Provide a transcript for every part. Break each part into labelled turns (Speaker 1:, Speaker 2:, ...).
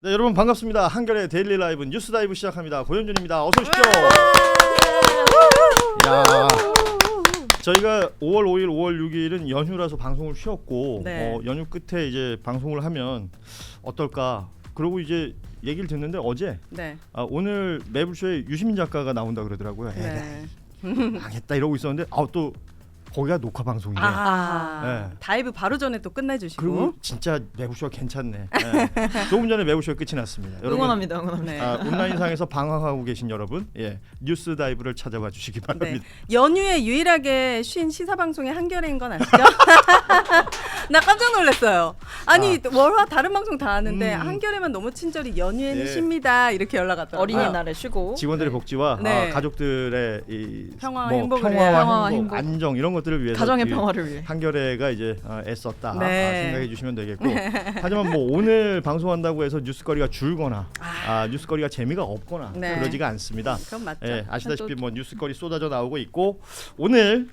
Speaker 1: 네, 여러분 반갑습니다. 한겨레 데일리 라이브 뉴스 다이브 시작합니다. 고현준입니다. 어서 오십시오. 야, 저희가 5월 5일, 5월 6일은 연휴라서 방송을 쉬었고
Speaker 2: 네.
Speaker 1: 연휴 끝에 이제 방송을 하면 어떨까? 그리고 이제 얘기를 듣는데 어제
Speaker 2: 네.
Speaker 1: 오늘 매불쇼에 유시민 작가가 나온다 그러더라고요.
Speaker 2: 네.
Speaker 1: 망했다 이러고 있었는데 또 거기가 녹화 방송이에요. 네.
Speaker 2: 다이브 바로 전에 또 끝내주시고.
Speaker 1: 그리고 진짜 매불쇼가 괜찮네. 네. 조금 전에 매불쇼가 끝이 났습니다.
Speaker 3: 응원합니다.
Speaker 2: 네.
Speaker 1: 온라인상에서 방황하고 계신 여러분, 뉴스 다이브를 찾아봐 주시기 바랍니다.
Speaker 2: 네. 연휴에 유일하게 쉰 시사 방송의 한겨레인 건 아시죠? 나 깜짝 놀랐어요. 아니 월화 다른 방송 다 하는데 한겨레만 너무 친절히 연휴에는 쉽니다 이렇게 연락 왔더라고요.
Speaker 3: 어린이날에 쉬고
Speaker 1: 직원들의 복지와
Speaker 2: 네.
Speaker 1: 가족들의 이
Speaker 2: 평화와 행복을
Speaker 1: 평화와
Speaker 3: 행복,
Speaker 1: 안정 이런 것들을 위해서
Speaker 3: 가정의 평화를 위해
Speaker 1: 한겨레가 이제 애썼다
Speaker 2: 네.
Speaker 1: 생각해 주시면 되겠고 하지만 뭐 오늘 방송한다고 해서 뉴스거리가 줄거나 뉴스거리가 재미가 없거나
Speaker 2: 네.
Speaker 1: 그러지가 않습니다.
Speaker 2: 그건 맞죠.
Speaker 1: 아시다시피 뭐 뉴스거리 쏟아져 나오고 있고 오늘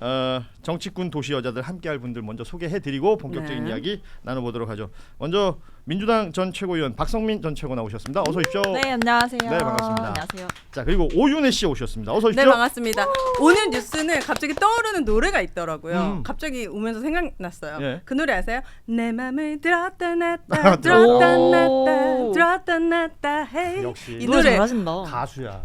Speaker 1: 정치꾼 도시 여자들 함께할 분들 먼저 소개해드리고 본격적인
Speaker 2: 네.
Speaker 1: 이야기 나눠보도록 하죠. 먼저 민주당 전 최고위원 박성민 전 최고 나오셨습니다. 어서 오십시오.
Speaker 3: 네, 안녕하세요.
Speaker 1: 네, 반갑습니다.
Speaker 3: 안녕하세요.
Speaker 1: 자, 그리고 오윤혜 씨 오셨습니다. 어서 오십시오.
Speaker 2: 네, 반갑습니다. 오늘 뉴스는 갑자기 떠오르는 노래가 있더라고요. 갑자기 오면서 생각났어요.
Speaker 1: 예.
Speaker 2: 그 노래 아세요? 내 맘을 들었다 놨다 들었다 놨다 들었다 놨다 헤이.
Speaker 1: 역시
Speaker 2: 이
Speaker 3: 노래
Speaker 2: 노래
Speaker 3: 잘하신다.
Speaker 1: 가수야.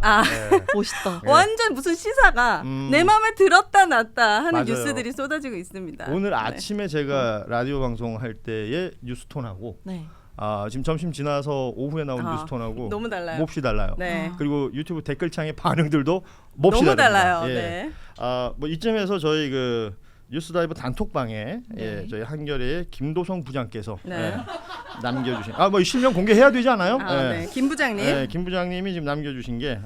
Speaker 3: 멋있다.
Speaker 2: 완전 무슨 시사가 내 맘에 들었다 놨다 하는
Speaker 1: 맞아요.
Speaker 2: 뉴스들이 쏟아지고 있습니다.
Speaker 1: 오늘
Speaker 2: 네.
Speaker 1: 아침에 제가 라디오 방송할 때의 뉴스톤하고
Speaker 3: 네.
Speaker 1: 지금 점심 지나서 오후에 나온 뉴스톤하고
Speaker 2: 너무 달라요.
Speaker 1: 몹시 달라요.
Speaker 2: 네.
Speaker 1: 그리고 유튜브 댓글창의 반응들도 몹시
Speaker 2: 너무
Speaker 1: 다릅니다.
Speaker 2: 달라요.
Speaker 1: 예.
Speaker 2: 네.
Speaker 1: 뭐 이쯤에서 저희 그 뉴스다이브 단톡방에
Speaker 3: 네.
Speaker 1: 저희 한겨레의 김도성 부장께서
Speaker 2: 네.
Speaker 1: 남겨주신 뭐 실명 공개해야 되지 않아요?
Speaker 2: 네. 김 부장님.
Speaker 1: 김 부장님이 지금 남겨주신 게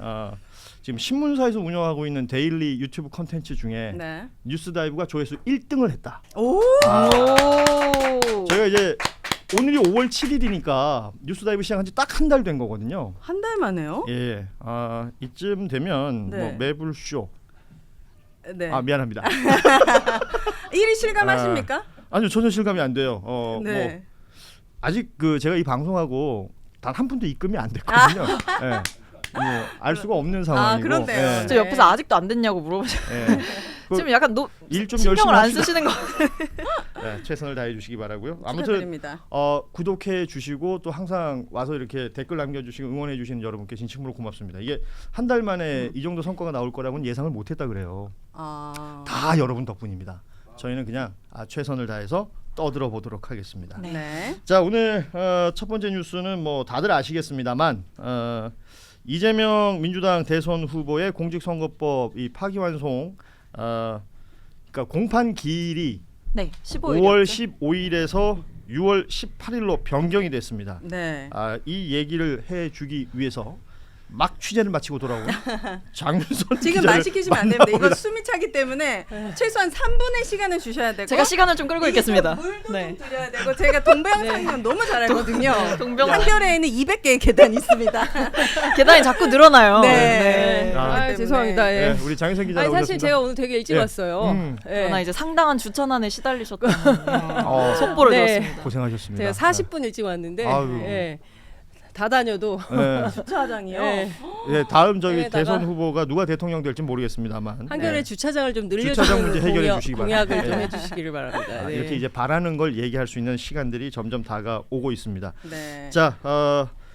Speaker 1: 지금 신문사에서 운영하고 있는 데일리 유튜브 콘텐츠 중에
Speaker 2: 네.
Speaker 1: 뉴스다이브가 조회수 1등을 했다.
Speaker 2: 오.
Speaker 3: 오.
Speaker 1: 저희가 이제 오늘이 5월 7일이니까 뉴스다이브 시작한 지 딱 한 달 된 거거든요.
Speaker 2: 한 달 만에요?
Speaker 1: 예, 이쯤 되면
Speaker 2: 네.
Speaker 1: 뭐 매불쇼.
Speaker 2: 네.
Speaker 1: 미안합니다.
Speaker 2: 1위 실감하십니까?
Speaker 1: 아니요, 전혀 실감이 안 돼요.
Speaker 2: 네.
Speaker 1: 뭐 아직 그 이 방송하고 단 한 푼도 입금이 안 됐거든요. 예. 알 수가 없는 상황이고.
Speaker 2: 그런데요.
Speaker 1: 예.
Speaker 3: 저 옆에서 아직도 안 됐냐고 물어보셔.
Speaker 1: 예.
Speaker 3: 지금 약간
Speaker 1: 일 좀 열심히
Speaker 3: 신경을 안
Speaker 1: 합시다.
Speaker 3: 쓰시는 거.
Speaker 1: 네, 최선을 다해 주시기 바라고요. 아무튼
Speaker 2: 축하드립니다.
Speaker 1: 구독해 주시고 또 항상 와서 이렇게 댓글 남겨주시고 응원해 주시는 여러분께 진심으로 고맙습니다. 이게 한 달 만에 이 정도 성과가 나올 거라고는 예상을 못했다 그래요. 다 여러분 덕분입니다. 저희는 그냥 최선을 다해서 떠들어 보도록 하겠습니다.
Speaker 3: 네.
Speaker 2: 네.
Speaker 1: 자, 오늘 첫 번째 뉴스는 뭐 다들 아시겠습니다만 이재명 민주당 대선 후보의 공직선거법 이 파기환송 그러니까 공판 기일이
Speaker 3: 네. 15일.
Speaker 1: 5월 15일에서 6월 18일로 변경이 됐습니다.
Speaker 2: 네.
Speaker 1: 이 얘기를 해주기 위해서 막 취재를 마치고 돌아온 장윤선
Speaker 2: 지금
Speaker 1: 기자를
Speaker 2: 말 시키시면 안 됩니다. 이거
Speaker 1: 만나보려-
Speaker 2: 숨이 차기 때문에 최소한 3분의 시간을 주셔야 되고
Speaker 3: 제가 시간을 좀 끌고 있겠습니다.
Speaker 2: 물도
Speaker 3: 네.
Speaker 2: 좀 드려야 되고 제가 동병상련 너무 잘 알거든요. 한겨레에는 200개의 계단이 있습니다.
Speaker 3: 계단이 자꾸 늘어나요.
Speaker 2: 네.
Speaker 1: 아,
Speaker 4: 죄송합니다. 예.
Speaker 1: 네, 우리 장윤선 기자
Speaker 4: 아니
Speaker 1: 나오셨습니다.
Speaker 4: 사실 제가 오늘 되게 일찍
Speaker 1: 예.
Speaker 4: 왔어요. 예.
Speaker 3: 그러나 이제 상당한 주차난에 시달리셨다는 속보를
Speaker 4: 네.
Speaker 3: 들었습니다.
Speaker 1: 고생하셨습니다.
Speaker 4: 제가 40분 일찍 왔는데
Speaker 1: 아유.
Speaker 4: 예. 다 다녀도
Speaker 1: 네.
Speaker 2: 주차장이요.
Speaker 4: 예.
Speaker 1: 다음 저기
Speaker 4: 에다가
Speaker 1: 대선 후보가 누가 대통령 될지 모르겠습니다만
Speaker 4: 한겨레
Speaker 1: 네.
Speaker 4: 주차장을 좀
Speaker 1: 주차장 문제
Speaker 4: 늘려주는
Speaker 1: 해결해 주시기
Speaker 4: 공약을
Speaker 1: 바랍니다.
Speaker 4: 좀
Speaker 1: 예.
Speaker 4: 해주시기를 바랍니다. 네.
Speaker 1: 이렇게 이제 바라는 걸 얘기할 수 있는 시간들이 점점 다가오고 있습니다.
Speaker 2: 네.
Speaker 1: 자,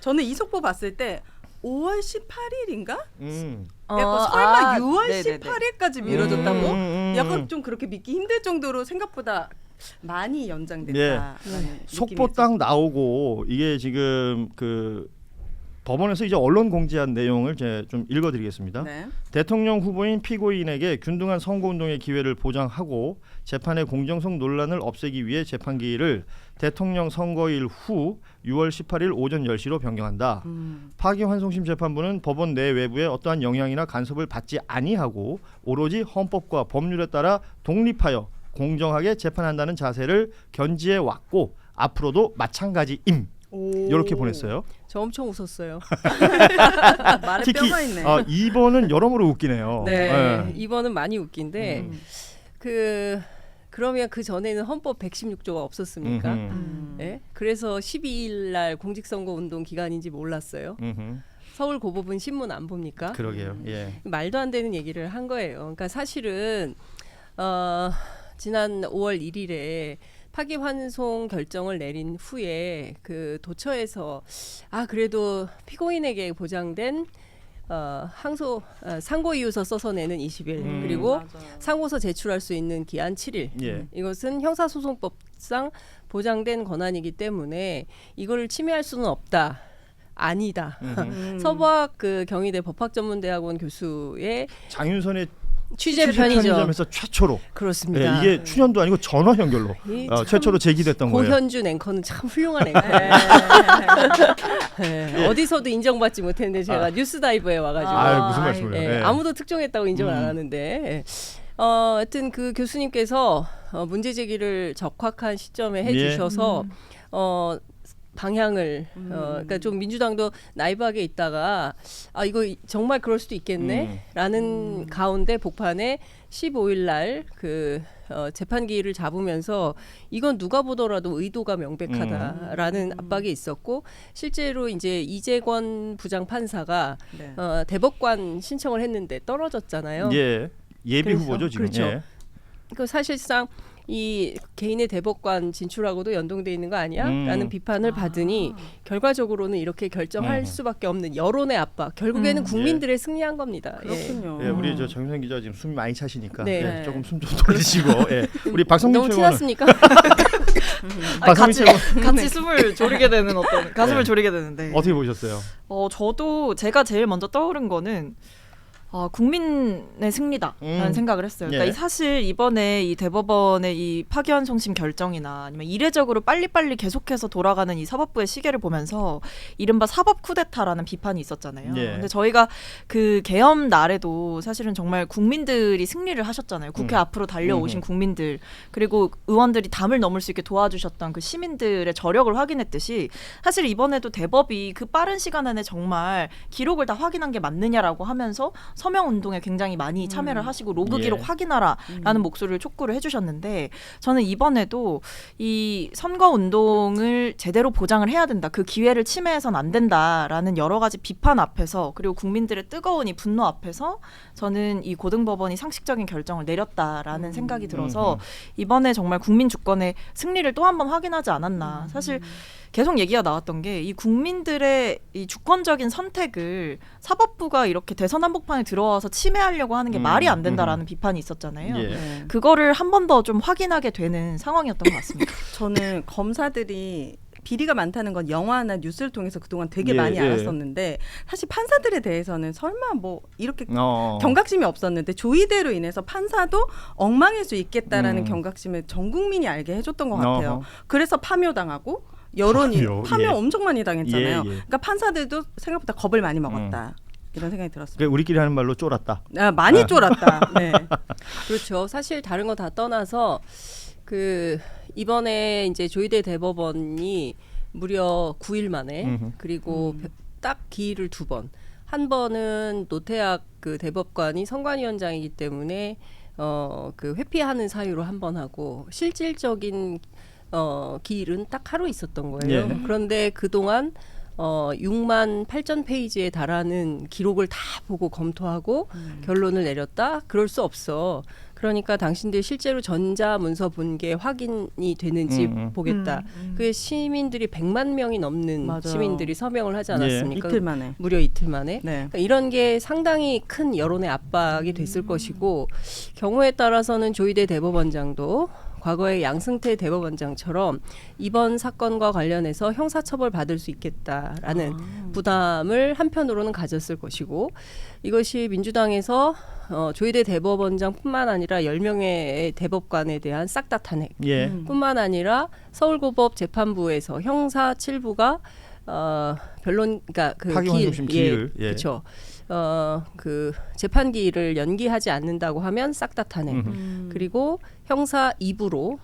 Speaker 2: 저는 이 속보 봤을 때 5월 18일인가?
Speaker 3: 어,
Speaker 2: 설마 6월
Speaker 3: 네네네.
Speaker 2: 18일까지 미뤄졌다고?
Speaker 1: 음.
Speaker 2: 약간 좀 그렇게 믿기 힘들 정도로 생각보다 많이 연장됐다.
Speaker 1: 속보 딱 나오고 이게 지금 그 법원에서 이제 언론 공지한 내용을 제가 좀 읽어드리겠습니다.
Speaker 2: 네.
Speaker 1: 대통령 후보인 피고인에게 균등한 선거운동의 기회를 보장하고 재판의 공정성 논란을 없애기 위해 재판 기일을 대통령 선거일 후 6월 18일 오전 10시로 변경한다. 파기환송심 재판부는 법원 내 외부의 어떠한 영향이나 간섭을 받지 아니하고 오로지 헌법과 법률에 따라 독립하여 공정하게 재판한다는 자세를 견지해 왔고 앞으로도 마찬가지임. 이렇게 보냈어요.
Speaker 4: 저 엄청 웃었어요.
Speaker 2: 말에
Speaker 1: 특히
Speaker 2: 뼈가 있네.
Speaker 1: 2번은 여러모로 웃기네요.
Speaker 4: 네. 이번은 많이 웃긴데 그 그러면 그 전에는 헌법 116조가 없었습니까? 예? 그래서 12일 날 공직선거 운동 기간인지 몰랐어요. 서울 고법은 신문 안 봅니까?
Speaker 1: 그러게요. 예.
Speaker 4: 말도 안 되는 얘기를 한 거예요. 그러니까 사실은 지난 5월 1일에 파기환송 결정을 내린 후에 그 도처에서 그래도 피고인에게 보장된 상고이유서 써서 내는 20일 그리고
Speaker 2: 맞아요.
Speaker 4: 상고서 제출할 수 있는 기한 7일
Speaker 1: 예.
Speaker 4: 이것은 형사소송법상 보장된 권한이기 때문에 이거를 침해할 수는 없다. 아니다. 서부학 그 경희대 법학전문대학원 교수의
Speaker 1: 장윤선의
Speaker 4: 취재
Speaker 1: 편의점에서 최초로
Speaker 4: 그렇습니다.
Speaker 1: 예, 이게 출연도 아니고 전화 연결로
Speaker 4: 이
Speaker 1: 최초로 제기됐던 거예요.
Speaker 4: 고현준 앵커는 참 훌륭한 앵커. 네, 어디서도 인정받지 못했는데 제가 뉴스다이브에 와가지고
Speaker 1: 아유, 무슨 말씀을
Speaker 4: 예,
Speaker 1: 예.
Speaker 4: 아무도 특종했다고 인정을 안 하는데 하여튼 그 교수님께서 문제 제기를 적확한 시점에 해주셔서 방향을 그러니까 좀 민주당도 나이브하게 있다가 이거 정말 그럴 수도 있겠네라는 가운데 복판에 15일 날 그 재판 기일을 잡으면서 이건 누가 보더라도 의도가 명백하다라는 압박이 있었고 실제로 이제 이재권 부장 판사가
Speaker 2: 네.
Speaker 4: 대법관 신청을 했는데 떨어졌잖아요.
Speaker 1: 예. 예비
Speaker 4: 그래서,
Speaker 1: 후보죠 지금.
Speaker 4: 그렇죠.
Speaker 1: 예.
Speaker 4: 그 사실상 이 개인의 대법관 진출하고도 연동돼 있는 거 아니야? 라는 비판을 받으니 결과적으로는 이렇게 결정할 수밖에 없는 여론의 압박. 결국에는 국민들의 승리한 겁니다.
Speaker 2: 그렇군요.
Speaker 1: 예, 우리 저 정선 기자 지금 숨이 많이 차시니까
Speaker 4: 네.
Speaker 1: 예, 조금 숨 좀 돌리시고. 예. 우리 박성민
Speaker 4: 너무
Speaker 1: 최고는
Speaker 4: 티났습니까?
Speaker 1: 박성민 최고
Speaker 3: 같이 숨을 조리게 되는 어떤 가슴을
Speaker 1: 네.
Speaker 3: 조리게 되는데.
Speaker 1: 어떻게 보셨어요?
Speaker 3: 저도 제가 제일 먼저 떠오른 거는 국민의 승리다라는 생각을 했어요. 그러니까
Speaker 1: 예.
Speaker 3: 사실 이번에 이 대법원의 이 파기환송심 결정이나 아니면 이례적으로 빨리빨리 계속해서 돌아가는 이 사법부의 시계를 보면서 이른바 사법 쿠데타라는 비판이 있었잖아요.
Speaker 1: 예.
Speaker 3: 근데 저희가 그 개엄 날에도 사실은 정말 국민들이 승리를 하셨잖아요. 국회 앞으로 달려오신 국민들 그리고 의원들이 담을 넘을 수 있게 도와주셨던 그 시민들의 저력을 확인했듯이 사실 이번에도 대법이 그 빠른 시간 안에 정말 기록을 다 확인한 게 맞느냐라고 하면서 서명 운동에 굉장히 많이 참여를 하시고 로그 기록
Speaker 1: 예.
Speaker 3: 확인하라라는 목소리를 촉구를 해주셨는데 저는 이번에도 이 선거 운동을 제대로 보장을 해야 된다. 그 기회를 침해해서는 안 된다라는 여러 가지 비판 앞에서 그리고 국민들의 뜨거운 이 분노 앞에서 저는 이 고등법원이 상식적인 결정을 내렸다라는 생각이 들어서 이번에 정말 국민 주권의 승리를 또 한 번 확인하지 않았나. 사실 계속 얘기가 나왔던 게 이 국민들의 이 주권적인 선택을 사법부가 이렇게 대선 한복판에 들어와서 침해하려고 하는 게 말이 안 된다라는 비판이 있었잖아요.
Speaker 1: 예.
Speaker 2: 네.
Speaker 3: 그거를 한 번 더 좀 확인하게 되는 상황이었던 것 같습니다.
Speaker 2: 저는 검사들이 비리가 많다는 건 영화나 뉴스를 통해서 그동안 되게
Speaker 1: 예,
Speaker 2: 많이
Speaker 1: 예.
Speaker 2: 알았었는데 사실 판사들에 대해서는 설마 뭐 이렇게
Speaker 1: 어.
Speaker 2: 경각심이 없었는데 조이대로 인해서 판사도 엉망일 수 있겠다라는 경각심을 전 국민이 알게 해줬던 것 같아요.
Speaker 1: 어허.
Speaker 2: 그래서 파묘당하고 여론이 파묘
Speaker 1: 예.
Speaker 2: 엄청 많이 당했잖아요.
Speaker 1: 예, 예.
Speaker 2: 그러니까 판사들도 생각보다 겁을 많이 먹었다. 이런 생각이 들었습니다.
Speaker 1: 그러니까 우리끼리 하는 말로 쫄았다.
Speaker 2: 많이 쫄았다. 네.
Speaker 4: 그렇죠. 사실 다른 거 다 떠나서 그 이번에 이제 조희대 대법원이 무려 9일 만에 그리고 딱 기일을 2번. 한 번은 노태학 그 대법관이 선관위원장이기 때문에 그 회피하는 사유로 한 번 하고 실질적인 기일은 딱 하루 있었던 거예요.
Speaker 1: 예.
Speaker 4: 그런데 그동안 6만 8천 페이지에 달하는 기록을 다 보고 검토하고 결론을 내렸다? 그럴 수 없어. 그러니까 당신들 실제로 전자문서 본 게 확인이 되는지 보겠다. 그게 시민들이 100만 명이 넘는
Speaker 2: 맞아요.
Speaker 4: 시민들이 서명을 하지 않았습니까?
Speaker 2: 이틀 만에.
Speaker 4: 무려 이틀 만에.
Speaker 2: 네.
Speaker 4: 그러니까 이런 게 상당히 큰 여론의 압박이 됐을 것이고 경우에 따라서는 조희대 대법원장도 과거의 양승태 대법원장처럼 이번 사건과 관련해서 형사처벌 받을 수 있겠다라는 부담을 한편으로는 가졌을 것이고 이것이 민주당에서 조희대 대법원장뿐만 아니라 10명의 대법관에 대한 싹 다 탄핵
Speaker 1: 예.
Speaker 4: 뿐만 아니라 서울고법 재판부에서 형사 7부가 변론 그러니까 그
Speaker 1: 파기환송심 기일을, 예.
Speaker 4: 그렇죠. 그 재판 기일을 연기하지 않는다고 하면 싹 다 탄핵. 그리고 형사 2부로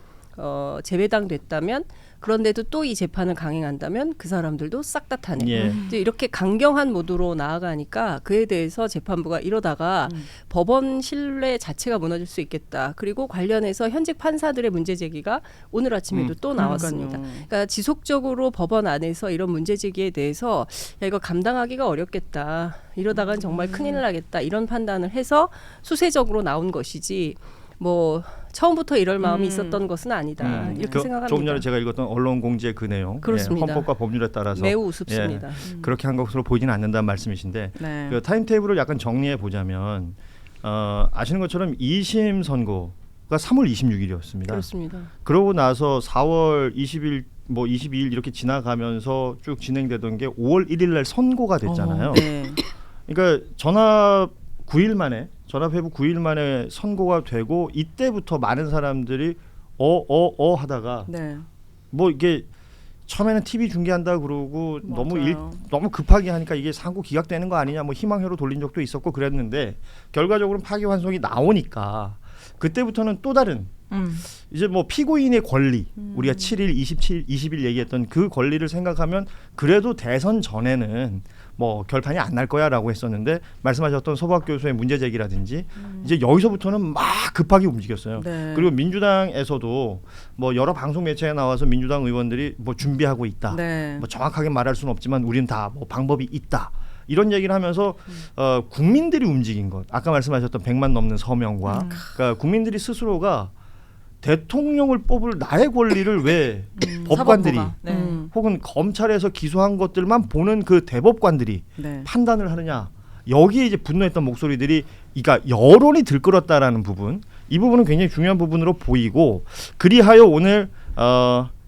Speaker 4: 재배당됐다면 그런데도 또 이 재판을 강행한다면 그 사람들도 싹 다 탄핵.
Speaker 1: 예.
Speaker 4: 이제 이렇게 강경한 모드로 나아가니까 그에 대해서 재판부가 이러다가 법원 신뢰 자체가 무너질 수 있겠다. 그리고 관련해서 현직 판사들의 문제 제기가 오늘 아침에도 또 나왔습니다. 그러니까 지속적으로 법원 안에서 이런 문제 제기에 대해서 야, 이거 감당하기가 어렵겠다. 이러다간 정말 큰일 나겠다. 이런 판단을 해서 수세적으로 나온 것이지 뭐 처음부터 이럴 마음이 있었던 것은 아니다. 이렇게 생각합니다.
Speaker 1: 조금 전에 제가 읽었던 언론 공지의 그 내용,
Speaker 4: 그렇습니다.
Speaker 1: 헌법과 법률에 따라서
Speaker 4: 매우 우습습니다.
Speaker 1: 그렇게 한 것으로 보이지는 않는다는 말씀이신데
Speaker 2: 네.
Speaker 1: 그 타임테이블을 약간 정리해 보자면 아시는 것처럼 2심 선고가 3월 26일이었습니다.
Speaker 4: 그렇습니다.
Speaker 1: 그러고 나서 4월 20일 뭐 22일 이렇게 지나가면서 쭉 진행되던 게 5월 1일 날 선고가 됐잖아요.
Speaker 2: 네.
Speaker 1: 그러니까 전압 9일 만에 전압 회부 9일 만에 선고가 되고 이때부터 많은 사람들이 하다가
Speaker 2: 네.
Speaker 1: 뭐 이게 처음에는 TV 중계한다 그러고
Speaker 2: 맞아요.
Speaker 1: 너무 급하게 하니까 이게 상고 기각되는 거 아니냐 뭐 희망회로 돌린 적도 있었고 그랬는데 결과적으로는 파기환송이 나오니까 그때부터는 또 다른 이제 뭐 피고인의 권리 우리가 7일, 27, 20일 얘기했던 그 권리를 생각하면 그래도 대선 전에는 뭐 결판이 안 날 거야라고 했었는데 말씀하셨던 소박 교수의 문제 제기라든지 이제 여기서부터는 막 급하게 움직였어요.
Speaker 2: 네.
Speaker 1: 그리고 민주당에서도 뭐 여러 방송 매체에 나와서 민주당 의원들이 뭐 준비하고 있다.
Speaker 2: 네.
Speaker 1: 뭐 정확하게 말할 수는 없지만 우리는 다 뭐 방법이 있다. 이런 얘기를 하면서 국민들이 움직인 것. 아까 말씀하셨던 100만 넘는 서명과 그러니까 국민들이 스스로가 대통령을 뽑을 나의 권리를 왜 법관들이
Speaker 3: 사법부가. 네.
Speaker 1: 혹은 검찰에서 기소한 것들만 보는 그 대법관들이
Speaker 2: 네.
Speaker 1: 판단을 하느냐. 여기에 이제 분노했던 목소리들이 그러니까 여론이 들끓었다라는 부분. 이 부분은 굉장히 중요한 부분으로 보이고 그리하여 오늘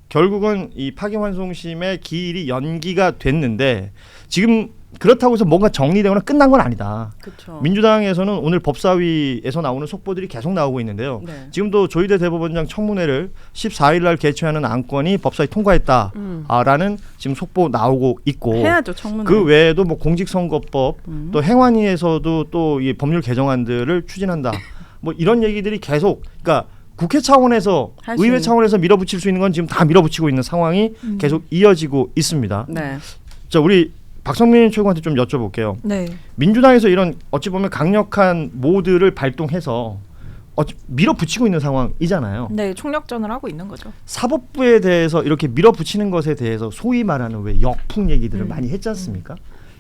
Speaker 1: 결국은 이 파기환송심의 기일이 연기가 됐는데 지금 그렇다고 해서 뭔가 정리되거나 끝난 건 아니다.
Speaker 2: 그렇죠.
Speaker 1: 민주당에서는 오늘 법사위에서 나오는 속보들이 계속 나오고 있는데요.
Speaker 2: 네.
Speaker 1: 지금도 조희대 대법원장 청문회를 14일 날 개최하는 안건이 법사위 통과했다라는 지금 속보 나오고 있고
Speaker 2: 해야죠 청문회.
Speaker 1: 그 외에도 뭐 공직선거법 또 행안위에서도 또 이 법률 개정안들을 추진한다. 뭐 이런 얘기들이 계속 그러니까 국회 차원에서
Speaker 2: 할수
Speaker 1: 의회
Speaker 2: 있는.
Speaker 1: 차원에서 밀어붙일 수 있는 건 지금 다 밀어붙이고 있는 상황이 계속 이어지고 있습니다.
Speaker 2: 네.
Speaker 1: 자 우리 박성민 최고한테 좀 여쭤볼게요.
Speaker 3: 네.
Speaker 1: 민주당에서 이런 어찌 보면 강력한 모드를 발동해서 밀어붙이고 있는 상황이잖아요.
Speaker 3: 네, 총력전을 하고 있는 거죠.
Speaker 1: 사법부에 대해서 이렇게 밀어붙이는 것에 대해서 소위 말하는 왜 역풍 얘기들을 많이 했지 않습니까?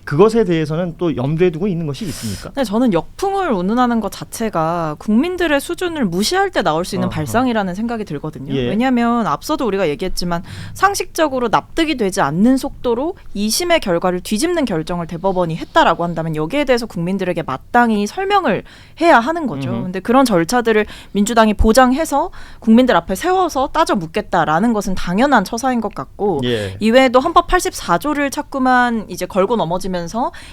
Speaker 1: 그것에 대해서는 또 염두에 두고 있는 것이 있습니까?
Speaker 3: 네, 저는 역풍을 운운하는 것 자체가 국민들의 수준을 무시할 때 나올 수 있는 발상이라는 생각이 들거든요.
Speaker 1: 예.
Speaker 3: 왜냐하면 앞서도 우리가 얘기했지만 상식적으로 납득이 되지 않는 속도로 2심의 결과를 뒤집는 결정을 대법원이 했다라고 한다면 여기에 대해서 국민들에게 마땅히 설명을 해야 하는 거죠. 근데 그런 절차들을 민주당이 보장해서 국민들 앞에 세워서 따져 묻겠다라는 것은 당연한 처사인 것 같고
Speaker 1: 예.
Speaker 3: 이외에도 헌법 84조를 자꾸만 이제 걸고 넘어지면서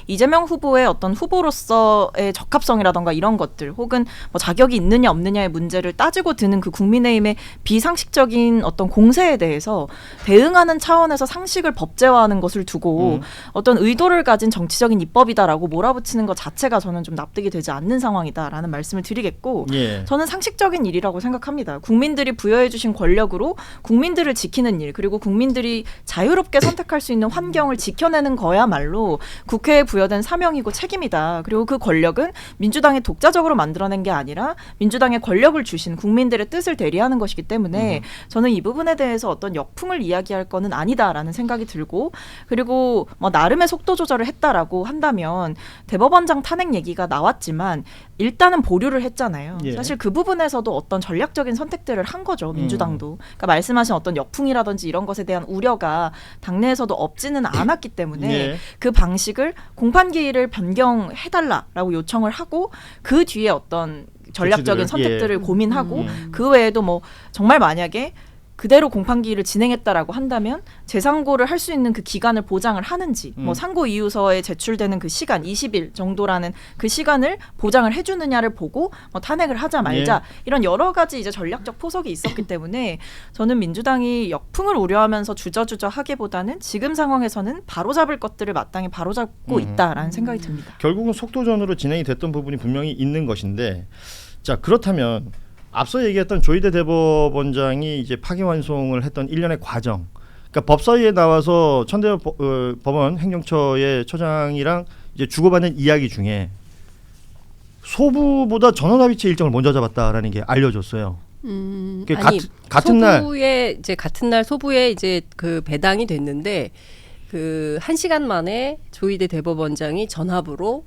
Speaker 3: 이재명 후보의 어떤 후보로서의 적합성이라던가 이런 것들 혹은 뭐 자격이 있느냐 없느냐의 문제를 따지고 드는 그 국민의힘의 비상식적인 어떤 공세에 대해서 대응하는 차원에서 상식을 법제화하는 것을 두고 어떤 의도를 가진 정치적인 입법이다라고 몰아붙이는 것 자체가 저는 좀 납득이 되지 않는 상황이다라는 말씀을 드리겠고
Speaker 1: 예.
Speaker 3: 저는 상식적인 일이라고 생각합니다. 국민들이 부여해 주신 권력으로 국민들을 지키는 일 그리고 국민들이 자유롭게 선택할 수 있는 환경을 지켜내는 거야말로 국회에 부여된 사명이고 책임이다. 그리고 그 권력은 민주당이 독자적으로 만들어낸 게 아니라 민주당의 권력을 주신 국민들의 뜻을 대리하는 것이기 때문에 저는 이 부분에 대해서 어떤 역풍을 이야기할 거는 아니다라는 생각이 들고 그리고 뭐 나름의 속도 조절을 했다라고 한다면 대법원장 탄핵 얘기가 나왔지만 일단은 보류를 했잖아요.
Speaker 1: 예.
Speaker 3: 사실 그 부분에서도 어떤 전략적인 선택들을 한 거죠. 민주당도. 그러니까 말씀하신 어떤 역풍이라든지 이런 것에 대한 우려가 당내에서도 없지는 않았기 때문에
Speaker 1: 예.
Speaker 3: 그 방식을 공판기일을 변경해달라라고 요청을 하고 그 뒤에 어떤 전략적인
Speaker 1: 조치들을,
Speaker 3: 선택들을
Speaker 1: 예.
Speaker 3: 고민하고 그 외에도 뭐 정말 만약에 그대로 공판기일을 진행했다라고 한다면 재상고를 할 수 있는 그 기간을 보장을 하는지 뭐 상고 이유서에 제출되는 그 시간 20일 정도라는 그 시간을 보장을 해주느냐를 보고 뭐 탄핵을 하자 말자 이런 여러 가지 이제 전략적 포석이 있었기 때문에 저는 민주당이 역풍을 우려하면서 주저주저 하기보다는 지금 상황에서는 바로잡을 것들을 마땅히 바로잡고 있다라는 생각이 듭니다.
Speaker 1: 결국은 속도전으로 진행이 됐던 부분이 분명히 있는 것인데 자 그렇다면 앞서 얘기했던 조희대 대법원장이 이제 파기환송을 했던 일련의 과정. 그러니까 법사위에 나와서 천대엽 법원 행정처의 처장이랑 이제 주고받는 이야기 중에 소부보다 전원합의체 일정을 먼저 잡았다라는 게 알려졌어요.
Speaker 4: 아니
Speaker 1: 같은 날
Speaker 4: 같은 날 소부에 이제 그 배당이 됐는데 그 1시간 만에 조희대 대법원장이 전합으로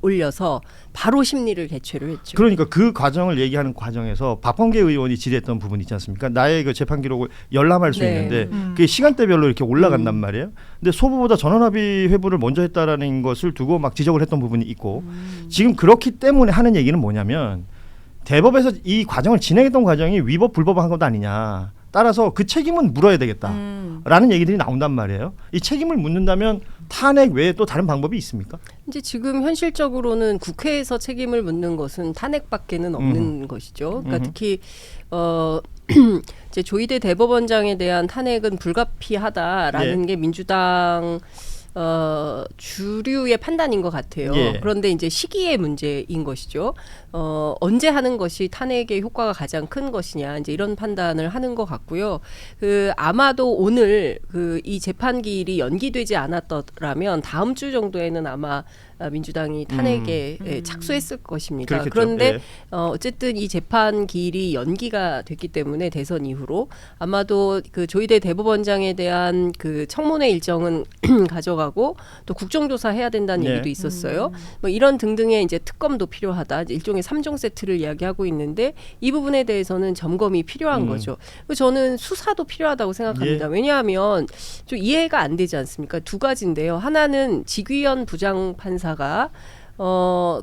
Speaker 4: 올려서 바로 심리를 개최를 했죠.
Speaker 1: 그러니까 그 과정을 얘기하는 과정에서 박범계 의원이 질의했던 부분 있지 않습니까? 나의 그 재판 기록을 열람할 수
Speaker 4: 네.
Speaker 1: 있는데 그게 시간대별로 이렇게 올라간단 말이에요. 근데 소부보다 전원합의 회부를 먼저 했다라는 것을 두고 막 지적을 했던 부분이 있고 지금 그렇기 때문에 하는 얘기는 뭐냐면 대법에서 이 과정을 진행했던 과정이 위법 불법한 것 아니냐. 따라서 그 책임은 물어야 되겠다라는 얘기들이 나온단 말이에요. 이 책임을 묻는다면 탄핵 외에 또 다른 방법이 있습니까?
Speaker 4: 이제 지금 현실적으로는 국회에서 책임을 묻는 것은 탄핵밖에는 없는 것이죠. 그러니까 특히 이제 조희대 대법원장에 대한 탄핵은 불가피하다라는 게 민주당 주류의 판단인 것 같아요.
Speaker 1: 예.
Speaker 4: 그런데 이제 시기의 문제인 것이죠. 언제 하는 것이 탄핵의 효과가 가장 큰 것이냐 이제 이런 판단을 하는 것 같고요. 그 아마도 오늘 그 이 재판 기일이 연기되지 않았더라면 다음 주 정도에는 아마 민주당이 탄핵에 착수했을 것입니다.
Speaker 1: 그렇겠죠.
Speaker 4: 그런데
Speaker 1: 예.
Speaker 4: 어쨌든 이 재판 기일이 연기가 됐기 때문에 대선 이후로 아마도 그 조희대 대법원장에 대한 그 청문회 일정은 가져가고 또 국정조사 해야 된다는
Speaker 1: 예.
Speaker 4: 얘기도 있었어요. 뭐 이런 등등의 이제 특검도 필요하다. 일종의 3종 세트를 이야기하고 있는데 이 부분에 대해서는 점검이 필요한 거죠. 저는 수사도 필요하다고 생각합니다.
Speaker 1: 예.
Speaker 4: 왜냐하면 좀 이해가 안 되지 않습니까? 두 가지인데요. 하나는 지귀현 부장판사가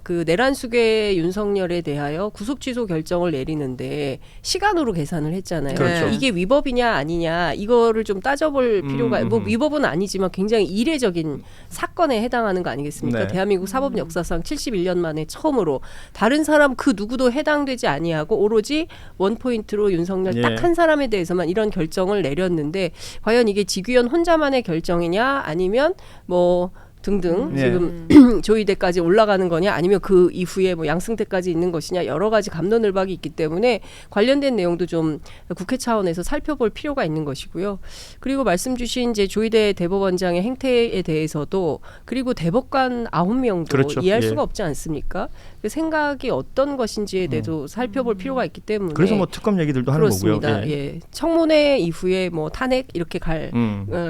Speaker 4: 그 내란수계 윤석열에 대하여 구속 취소 결정을 내리는데 시간으로 계산을 했잖아요.
Speaker 1: 그렇죠.
Speaker 4: 이게 위법이냐 아니냐 이거를 좀 따져볼 필요가 뭐 위법은 아니지만 굉장히 이례적인 사건에 해당하는 거 아니겠습니까?
Speaker 1: 네.
Speaker 4: 대한민국 사법 역사상 71년 만에 처음으로 다른 사람 그 누구도 해당되지 아니하고 오로지 원포인트로 윤석열
Speaker 1: 예.
Speaker 4: 딱 한 사람에 대해서만 이런 결정을 내렸는데 과연 이게 지귀현 혼자만의 결정이냐 아니면 뭐 등등
Speaker 1: 예.
Speaker 4: 지금 조희대까지 올라가는 거냐 아니면 그 이후에 뭐 양승태까지 있는 것이냐 여러 가지 갑론을박이 있기 때문에 관련된 내용도 좀 국회 차원에서 살펴볼 필요가 있는 것이고요. 그리고 말씀 주신 이제 조희대 대법원장의 행태에 대해서도 그리고 대법관 9명도
Speaker 1: 그렇죠.
Speaker 4: 이해할
Speaker 1: 예.
Speaker 4: 수가 없지 않습니까? 그 생각이 어떤 것인지에 대해서 살펴볼 필요가 있기 때문에
Speaker 1: 그래서 뭐 특검 얘기들도 하는
Speaker 4: 그렇습니다.
Speaker 1: 거고요. 예.
Speaker 4: 예. 청문회 이후에 뭐 탄핵 이렇게 갈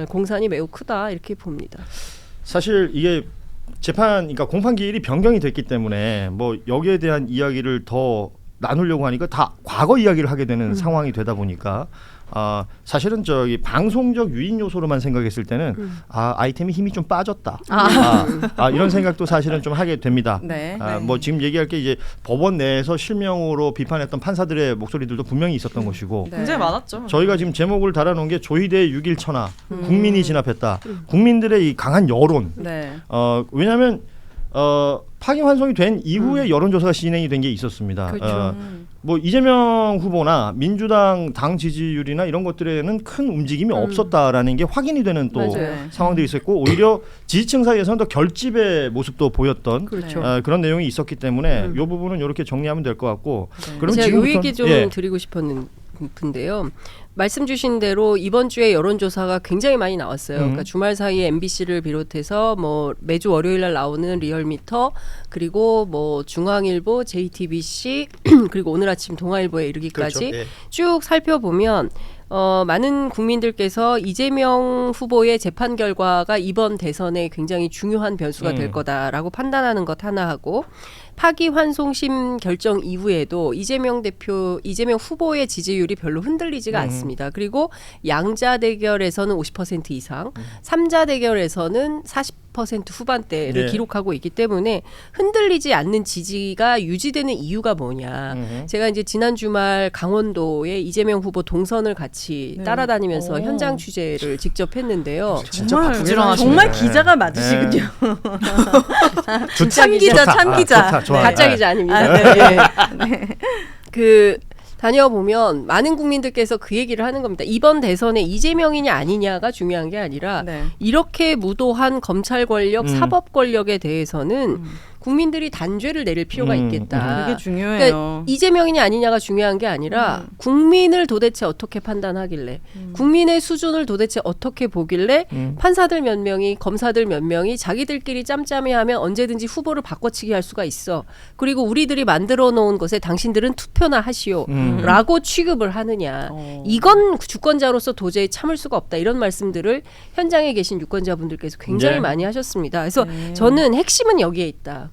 Speaker 4: 공산이 매우 크다 이렇게 봅니다.
Speaker 1: 사실 이게 재판, 그러니까 공판 기일이 변경이 됐기 때문에 뭐 여기에 대한 이야기를 더 나누려고 하니까 다 과거 이야기를 하게 되는 상황이 되다 보니까 사실은 저기 방송적 유인 요소로만 생각했을 때는 아이템이 힘이 좀 빠졌다. 이런 생각도 사실은 좀 하게 됩니다.
Speaker 2: 네.
Speaker 1: 뭐 지금 얘기할 게 이제 법원 내에서 실명으로 비판했던 판사들의 목소리들도 분명히 있었던 것이고
Speaker 2: 네.
Speaker 3: 굉장히 많았죠.
Speaker 1: 저희가 지금 제목을 달아놓은 게 조희대 6일 천하 국민이 진압했다. 국민들의 이 강한 여론.
Speaker 2: 네.
Speaker 1: 왜냐하면 파기환송이 된 이후에 여론조사가 진행이 된 게 있었습니다.
Speaker 4: 그렇죠.
Speaker 1: 뭐 이재명 후보나 민주당 당 지지율이나 이런 것들에는 큰 움직임이 없었다라는 게 확인이 되는 또
Speaker 4: 맞아요.
Speaker 1: 상황들이 있었고 오히려 지지층 사이에서는 더 결집의 모습도 보였던
Speaker 4: 그렇죠.
Speaker 1: 그런 내용이 있었기 때문에 이 부분은 이렇게 정리하면 될 것 같고 그러면
Speaker 4: 제가 이
Speaker 1: 지금부터는-
Speaker 4: 얘기 좀
Speaker 1: 예.
Speaker 4: 드리고 싶은데요. 말씀 주신 대로 이번 주에 여론조사가 굉장히 많이 나왔어요. 그러니까 주말 사이에 MBC를 비롯해서 뭐 매주 월요일 날 나오는 리얼미터 그리고 뭐 중앙일보, JTBC 그리고 오늘 아침 동아일보에 이르기까지
Speaker 1: 그렇죠. 예.
Speaker 4: 쭉 살펴보면 많은 국민들께서 이재명 후보의 재판 결과가 이번 대선에 굉장히 중요한 변수가 될 거다라고 판단하는 것 하나 하고 파기환송심 결정 이후에도 이재명 후보의 지지율이 별로 흔들리지가 않습니다. 그리고 양자 대결에서는 50% 이상, 삼자 대결에서는 40% 후반대를
Speaker 1: 네.
Speaker 4: 기록하고 있기 때문에 흔들리지 않는 지지가 유지되는 이유가 뭐냐. 제가 이제 지난 주말 강원도에 이재명 후보 동선을 같이 따라다니면서 현장 취재를 직접 했는데요.
Speaker 2: 정말
Speaker 3: 부지런하시네.
Speaker 2: 정말 기자가 맞으시군요. 참 기자, 참 기자.
Speaker 1: 좋다, 좋아요.
Speaker 4: 가짜
Speaker 1: 네.
Speaker 4: 기자 아닙니다.
Speaker 2: 네.
Speaker 4: 그 다녀보면 많은 국민들께서 그 얘기를 하는 겁니다. 이번 대선에 이재명이냐 아니냐가 중요한 게 아니라
Speaker 2: 네.
Speaker 4: 이렇게 무도한 검찰 권력, 사법 권력에 대해서는 국민들이 단죄를 내릴 필요가 있겠다.
Speaker 2: 그게 중요해요.
Speaker 4: 그러니까 이재명이냐 아니냐가 중요한 게 아니라 국민을 도대체 어떻게 판단하길래 국민의 수준을 도대체 어떻게 보길래 판사들 몇 명이 검사들 몇 명이 자기들끼리 짬짬이하면 언제든지 후보를 바꿔치기 할 수가 있어. 그리고 우리들이 만들어 놓은 것에 당신들은 투표나 하시오 라고 취급을 하느냐. 이건 주권자로서 도저히 참을 수가 없다. 이런 말씀들을 현장에 계신 유권자분들께서 굉장히
Speaker 1: 네.
Speaker 4: 많이 하셨습니다. 그래서 저는 핵심은 여기에 있다.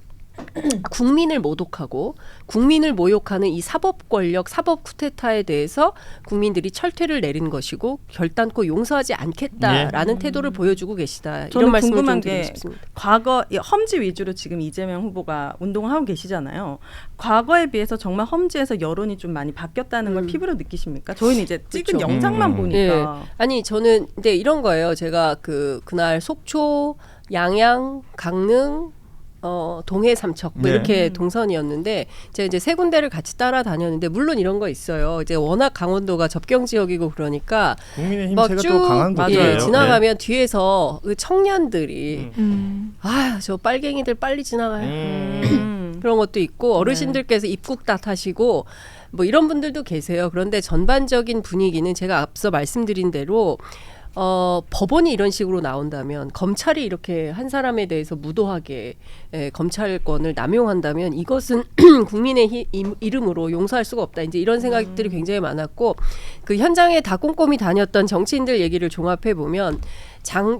Speaker 4: 국민을 모독하고 국민을 모욕하는 이 사법 권력, 사법 쿠데타에 대해서 국민들이 철퇴를 내린 것이고 결단코 용서하지 않겠다라는 태도를 보여주고 계시다.
Speaker 2: 저는
Speaker 4: 이런 말씀을
Speaker 2: 궁금한
Speaker 4: 좀 드리고
Speaker 2: 게
Speaker 4: 싶습니다.
Speaker 2: 과거 험지 위주로 지금 이재명 후보가 운동을 하고 계시잖아요. 과거에 비해서 정말 험지에서 여론이 좀 많이 바뀌었다는 걸 피부로 느끼십니까? 저희는 이제 찍은
Speaker 4: 그렇죠.
Speaker 2: 영상만 보니까.
Speaker 4: 예. 아니 저는 근데 이런 거예요. 제가 그날 속초, 양양, 강릉 동해 삼척 뭐
Speaker 1: 네.
Speaker 4: 이렇게 동선이었는데 제가 이제 세 군데를 같이 따라다녔는데 물론 이런 거 있어요. 이제 워낙 강원도가 접경 지역이고 그러니까
Speaker 1: 국민의힘
Speaker 4: 막
Speaker 1: 세가
Speaker 4: 쭉
Speaker 1: 또 강한 곳이에요.
Speaker 4: 예, 지나가면 뒤에서 그 청년들이
Speaker 3: 음.
Speaker 4: 저 빨갱이들 빨리 지나가요.
Speaker 2: 음.
Speaker 4: 그런 것도 있고 어르신들께서 입국 다 타시고 뭐 이런 분들도 계세요. 그런데 전반적인 분위기는 제가 앞서 말씀드린 대로 법원이 이런 식으로 나온다면 검찰이 이렇게 한 사람에 대해서 무도하게 검찰권을 남용한다면 이것은 국민의 이름으로 용서할 수가 없다. 이제 이런 생각들이 굉장히 많았고 그 현장에 다 꼼꼼히 다녔던 정치인들 얘기를 종합해 보면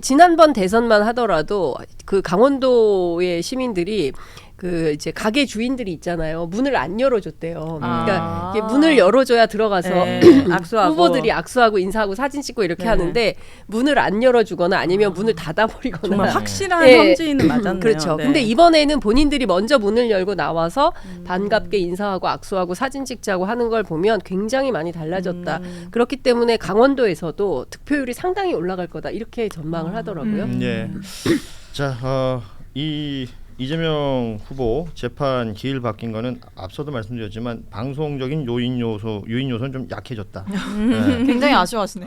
Speaker 4: 지난번 대선만 하더라도 그 강원도의 시민들이 그 이제 가게 주인들이 있잖아요. 문을 안 열어줬대요. 그러니까 이게 문을 열어줘야 들어가서
Speaker 2: 악수하고.
Speaker 4: 후보들이 악수하고 인사하고 사진 찍고 이렇게
Speaker 2: 네.
Speaker 4: 하는데 문을 안 열어주거나 아니면 문을 닫아버리거나.
Speaker 2: 정말 확실한
Speaker 4: 예.
Speaker 2: 험지는 맞았네요.
Speaker 4: 그렇죠.
Speaker 2: 네.
Speaker 4: 근데 이번에는 본인들이 먼저 문을 열고 나와서 반갑게 인사하고 악수하고 사진 찍자고 하는 걸 보면 굉장히 많이 달라졌다. 그렇기 때문에 강원도에서도 득표율이 상당히 올라갈 거다. 이렇게 전망을 하더라고요.
Speaker 1: 예. 자, 이재명 후보 재판 기일 바뀐 거는 앞서도 말씀드렸지만 방송적인 유인 요소는 좀 약해졌다. 네.
Speaker 3: 굉장히 아쉬워하시네요.